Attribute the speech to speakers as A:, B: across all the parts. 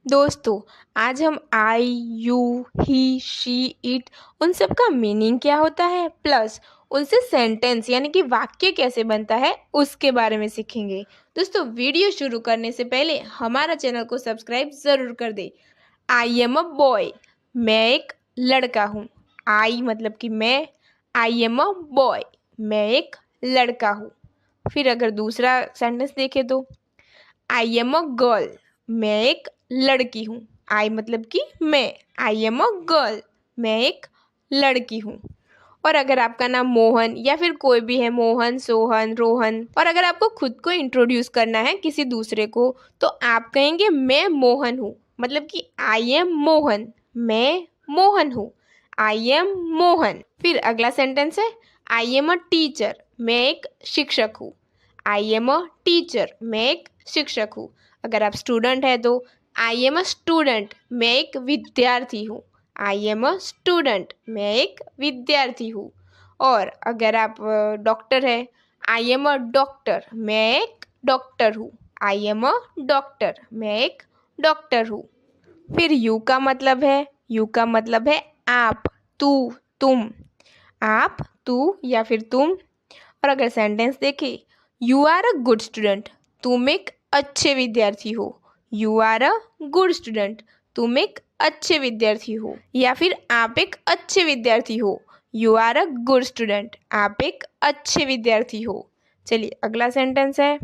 A: दोस्तों, आज हम आई, यू, ही, शी, इट उन सब का मीनिंग क्या होता है प्लस उनसे सेंटेंस यानी कि वाक्य कैसे बनता है उसके बारे में सीखेंगे। दोस्तों, वीडियो शुरू करने से पहले हमारा चैनल को सब्सक्राइब ज़रूर कर दे। आई एम अ बॉय, मैं एक लड़का हूँ। आई मतलब कि मैं, आई एम अ बॉय, मैं एक लड़का हूँ। फिर अगर दूसरा सेंटेंस देखें तो आई एम अ गर्ल, मैं एक लड़की हूँ। आई मतलब कि मैं, आई एम अ गर्ल, मैं एक लड़की हूँ। और अगर आपका नाम मोहन या फिर कोई भी है, मोहन, सोहन, रोहन, और अगर आपको खुद को इंट्रोड्यूस करना है किसी दूसरे को तो आप कहेंगे मैं मोहन हूँ, मतलब कि आई एम मोहन, मैं मोहन हूँ, आई एम मोहन। फिर अगला सेंटेंस है आई एम अ टीचर, मैं एक शिक्षक हूँ। आई एम अ टीचर, मैं एक शिक्षक हूँ। अगर आप स्टूडेंट है तो आई एम अ स्टूडेंट, मैं एक विद्यार्थी हूँ। आई एम अ स्टूडेंट, मैं एक विद्यार्थी हूँ। और अगर आप डॉक्टर है, आई एम अ डॉक्टर, मैं एक डॉक्टर हूँ। आई एम अ डॉक्टर, मैं एक डॉक्टर हूँ। फिर यू का मतलब है, यू का मतलब है आप, तू, तुम। आप, तू या फिर तुम। और अगर सेंटेंस देखें, you are a good student, तुम एक अच्छे विद्यार्थी हो। You are a good student, तुम एक अच्छे विद्यार्थी हो। या फिर आप एक अच्छे विद्यार्थी हो। You are a good student, आप एक अच्छे विद्यार्थी हो। चलिए अगला सेंटेंस है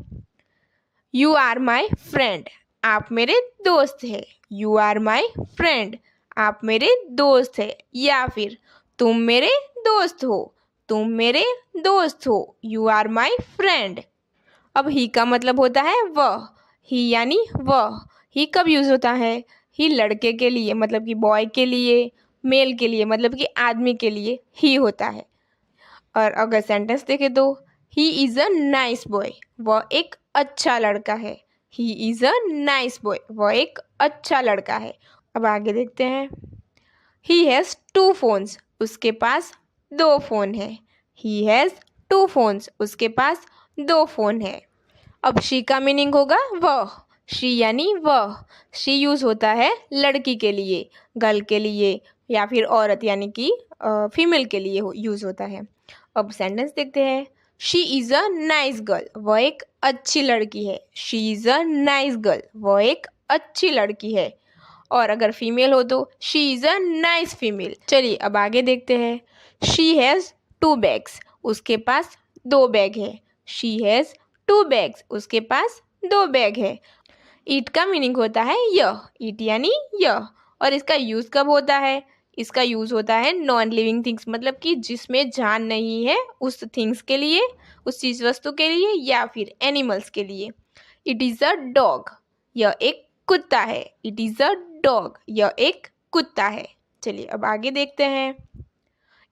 A: यू आर माई फ्रेंड, आप मेरे दोस्त है। यू आर माई फ्रेंड, आप मेरे दोस्त है। या फिर तुम मेरे दोस्त हो, तुम मेरे दोस्त हो। You are my friend. अब ही का मतलब होता है वह, ही यानी वह। ही कब यूज़ होता है? ही लड़के के लिए मतलब कि बॉय के लिए, मेल के लिए मतलब कि आदमी के लिए ही होता है। और अगर सेंटेंस देखें तो he is a nice boy, वह एक अच्छा लड़का है। He is a nice boy, वह एक अच्छा लड़का है। अब आगे देखते हैं ही हैज़ टू फोन्स, उसके पास दो फ़ोन है। ही हैज़ टू फोन्स, उसके पास दो फ़ोन है। अब शी का मीनिंग होगा वह, शी यानी वह। शी यूज़ होता है लड़की के लिए, गर्ल के लिए या फिर औरत यानी कि फीमेल के लिए यूज़ होता है। अब सेंटेंस देखते हैं she is a nice girl, वह एक अच्छी लड़की है। She is a nice girl, वह एक अच्छी लड़की है। और अगर फीमेल हो तो she is a nice female. चलिए अब आगे देखते हैं शी हैज़ टू बैग्स, उसके पास दो बैग है। शी हैज़ टू बैग्स, उसके पास दो बैग है। ईट का मीनिंग होता है यह, ईट यानी यह। और इसका यूज़ कब होता है? इसका यूज़ होता है नॉन लिविंग थिंग्स मतलब कि जिसमें जान नहीं है उस थिंग्स के लिए, उस चीज़ वस्तु के लिए या फिर एनिमल्स के लिए। इट इज़ अ डॉग, यह एक कुत्ता है। इट इज़ अ डॉग, यह एक कुत्ता है। चलिए अब आगे देखते हैं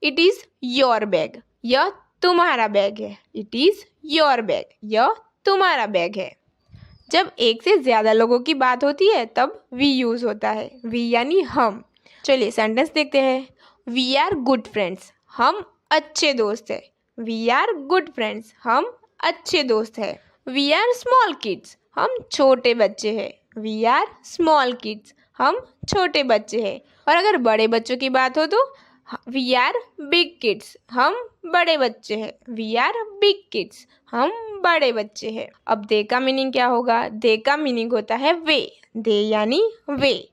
A: इट इज़ योर बैग, यह तुम्हारा बैग है। इट इज़ योर बैग, यह तुम्हारा बैग है। जब एक से ज़्यादा लोगों की बात होती है तब वी यूज़ होता है, वी यानी हम। चलिए सेंटेंस देखते हैं वी आर गुड फ्रेंड्स, हम अच्छे दोस्त हैं। वी आर गुड फ्रेंड्स, हम अच्छे दोस्त हैं। वी आर स्मॉल किड्स, हम छोटे बच्चे हैं। वी आर स्मॉल किड्स, हम छोटे बच्चे हैं। और अगर बड़े बच्चों की बात हो तो वी आर बिग किड्स, हम बड़े बच्चे हैं। वी आर बिग किड्स, हम बड़े बच्चे हैं। अब दे का मीनिंग क्या होगा? दे का मीनिंग होता है वे, दे यानी वे।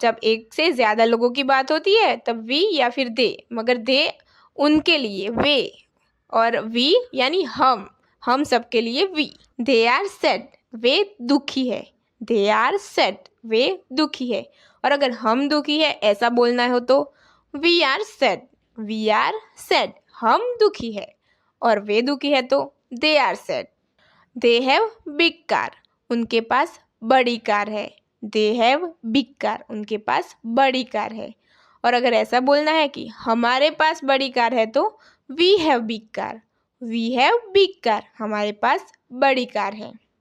A: जब एक से ज़्यादा लोगों की बात होती है तब वी या फिर दे, मगर दे उनके लिए वे, और वी यानी हम सबके लिए वी। दे आर सैड, वे दुखी है। दे आर सैड, वे दुखी है। और अगर हम दुखी है ऐसा बोलना हो तो we are sad, we are sad, हम दुखी है। और वे दुखी है तो they are sad. They have big car, उनके पास बड़ी कार है। दे हैव बिग कार, उनके पास बड़ी कार है। और अगर ऐसा बोलना है कि हमारे पास बड़ी कार है तो we have big car, we have big car, हमारे पास बड़ी कार है।